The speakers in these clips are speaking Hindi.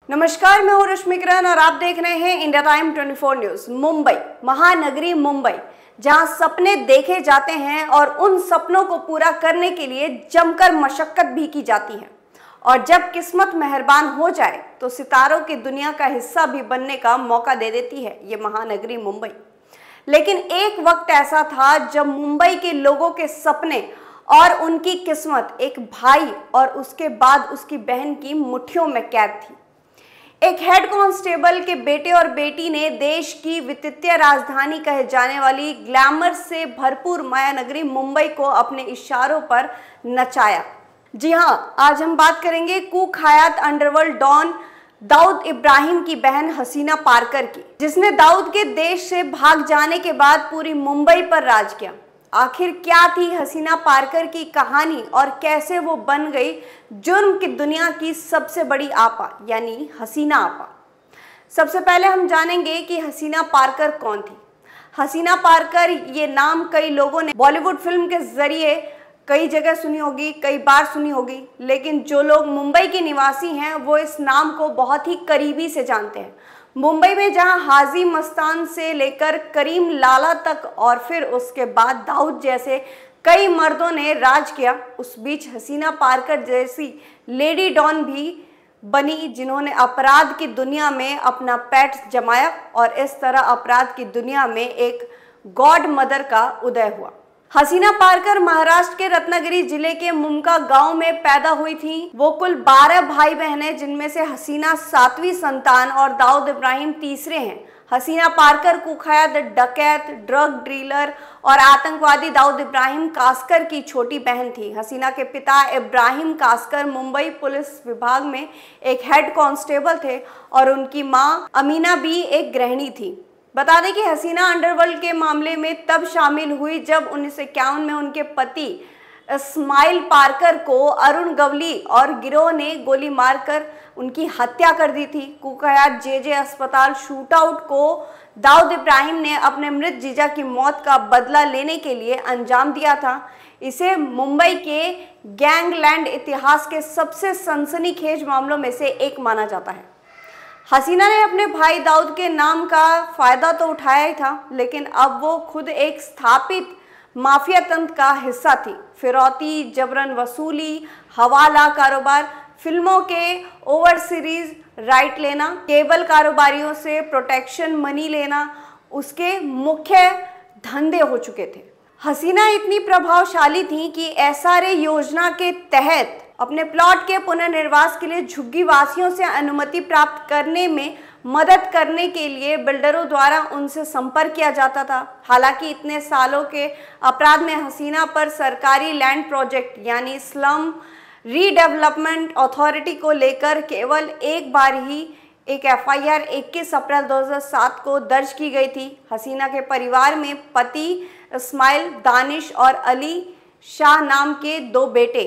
नमस्कार, मैं हूं रश्मि किरण और आप देख रहे हैं India time 24 news. Mumbai, Mahanagari Mumbai, जहां सपने देखे जाते हैं और उन सपनों को पूरा करने के लिए जमकर मशक्कत भी की जाती है और जब किस्मत मेहरबान हो जाए तो सितारों की दुनिया का हिस्सा भी बनने का मौका दे देती है ये महानगरी मुंबई। लेकिन एक वक्त ऐसा था जब मुंबई के लोगों के सपने और उनकी किस्मत एक भाई और उसके बाद उसकी बहन की मुट्ठियों में कैद थी। एक हेड कांस्टेबल के बेटे और बेटी ने देश की वित्तीय राजधानी कहे जाने वाली ग्लैमर से भरपूर मायानगरी मुंबई को अपने इशारों पर नचाया। जी हां, आज हम बात करेंगे कुख्यात अंडरवर्ल्ड डॉन दाऊद इब्राहिम की बहन हसीना पारकर की, जिसने दाऊद के देश से भाग जाने के बाद पूरी मुंबई पर राज किया। आखिर क्या थी हसीना पारकर की कहानी और कैसे वो बन गई जुर्म की दुनिया की सबसे बड़ी आपा यानी हसीना आपा। सबसे पहले हम जानेंगे कि हसीना पारकर कौन थी। हसीना पारकर ये नाम कई लोगों ने बॉलीवुड फिल्म के जरिए कई जगह सुनी होगी, कई बार सुनी होगी, लेकिन जो लोग मुंबई के निवासी हैं वो इस नाम को बहुत ही करीबी से जानते हैं। मुंबई में जहां हाजी मस्तान से लेकर करीम लाला तक और फिर उसके बाद दाऊद जैसे कई मर्दों ने राज किया, उस बीच हसीना पारकर जैसी लेडी डॉन भी बनी जिन्होंने अपराध की दुनिया में अपना पैठ जमाया और इस तरह अपराध की दुनिया में एक गॉड मदर का उदय हुआ। हसीना पारकर महाराष्ट्र के रत्नागिरी जिले के मुमका गांव में पैदा हुई थी। वो कुल 12 भाई बहन हैं, जिनमें से हसीना 7वीं संतान और दाऊद इब्राहिम तीसरे हैं। हसीना पारकर कुख्यात डकैत, ड्रग डीलर और आतंकवादी दाऊद इब्राहिम कासकर की छोटी बहन थी। हसीना के पिता इब्राहिम कासकर मुंबई पुलिस विभाग में एक हेड कांस्टेबल थे और उनकी मां अमीना भी एक गृहिणी थी। बता दें कि हसीना अंडरवर्ल्ड के मामले में तब शामिल हुई जब 1951 में उनके पति इस्माइल पारकर को अरुण गवली और गिरोह ने गोली मारकर उनकी हत्या कर दी थी। कुख्यात जेजे अस्पताल शूटआउट को दाऊद इब्राहिम ने अपने मृत जीजा की मौत का बदला लेने के लिए अंजाम दिया था। इसे मुंबई के गैंगलैंड इतिहास के सबसे सनसनीखेज मामलों में से एक माना जाता है। हसीना ने अपने भाई दाऊद के नाम का फायदा तो उठाया ही था, लेकिन अब वो खुद एक स्थापित माफिया तंत्र का हिस्सा थी। फिरौती, जबरन वसूली, हवाला कारोबार, फिल्मों के ओवरसीज राइट लेना, केबल कारोबारियों से प्रोटेक्शन मनी लेना उसके मुख्य धंधे हो चुके थे। हसीना इतनी प्रभावशाली थी कि एसआरए योजना के तहत अपने प्लॉट के पुनर्निर्वास के लिए झुग्गी वासियों से अनुमति प्राप्त करने में मदद करने के लिए बिल्डरों द्वारा उनसे संपर्क किया जाता था। हालांकि इतने सालों के अपराध में हसीना पर सरकारी लैंड प्रोजेक्ट यानी स्लम रीडेवलपमेंट अथॉरिटी को लेकर केवल एक बार ही एक एफआईआर 21 अप्रैल 2007 को दर्ज की गई थी। हसीना के परिवार में पति इस्माइल, दानिश और अली शाह नाम के 2 बेटे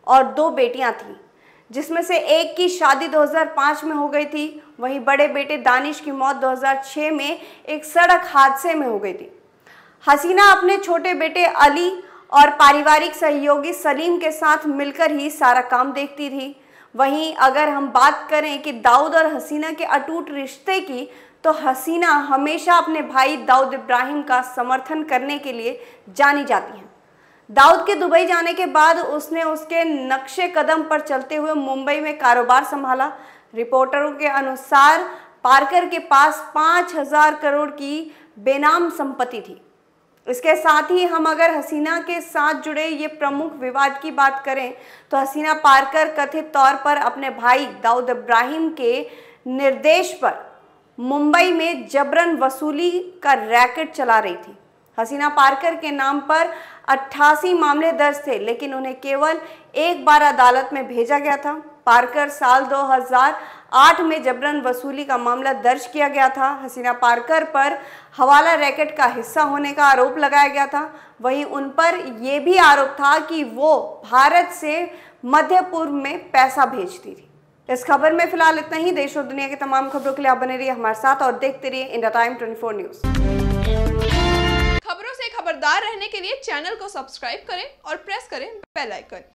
और 2 बेटियां थीं, जिसमें से एक की शादी 2005 में हो गई थी। वहीं बड़े बेटे दानिश की मौत 2006 में एक सड़क हादसे में हो गई थी। हसीना अपने छोटे बेटे अली और पारिवारिक सहयोगी सलीम के साथ मिलकर ही सारा काम देखती थी। वहीं अगर हम बात करें कि दाऊद और हसीना के अटूट रिश्ते की, तो हसीना हमेशा अपने भाई दाऊद इब्राहिम का समर्थन करने के लिए जानी जाती हैं। दाऊद के दुबई जाने के बाद उसने उसके नक्शे कदम पर चलते हुए मुंबई में कारोबार संभाला। रिपोर्टरों के अनुसार पारकर के पास 5000 करोड़ की बेनाम संपत्ति थी। इसके साथ ही हम अगर हसीना के साथ जुड़े ये प्रमुख विवाद की बात करें तो हसीना पारकर कथित तौर पर अपने भाई दाऊद इब्राहिम के निर्देश पर मुंबई में जबरन वसूली का रैकेट चला रही थी। हसीना पारकर के नाम पर 88 मामले दर्ज थे, लेकिन उन्हें केवल एक बार अदालत में भेजा गया था। पारकर साल 2008 में जबरन वसूली का मामला दर्ज किया गया था। हसीना पारकर पर हवाला रैकेट का हिस्सा होने का आरोप लगाया गया था। वहीं उन पर यह भी आरोप था कि वो भारत से मध्य पूर्व में पैसा भेजती थी। इस खबर में फिलहाल इतना ही। देश और दुनिया की तमाम खबरों के लिए आप बने रहिए हमारे साथ और देखते रहिए इंडिया टाइम 24 न्यूज। खबरों से खबरदार रहने के लिए चैनल को सब्सक्राइब करें और प्रेस करें बेल आइकन।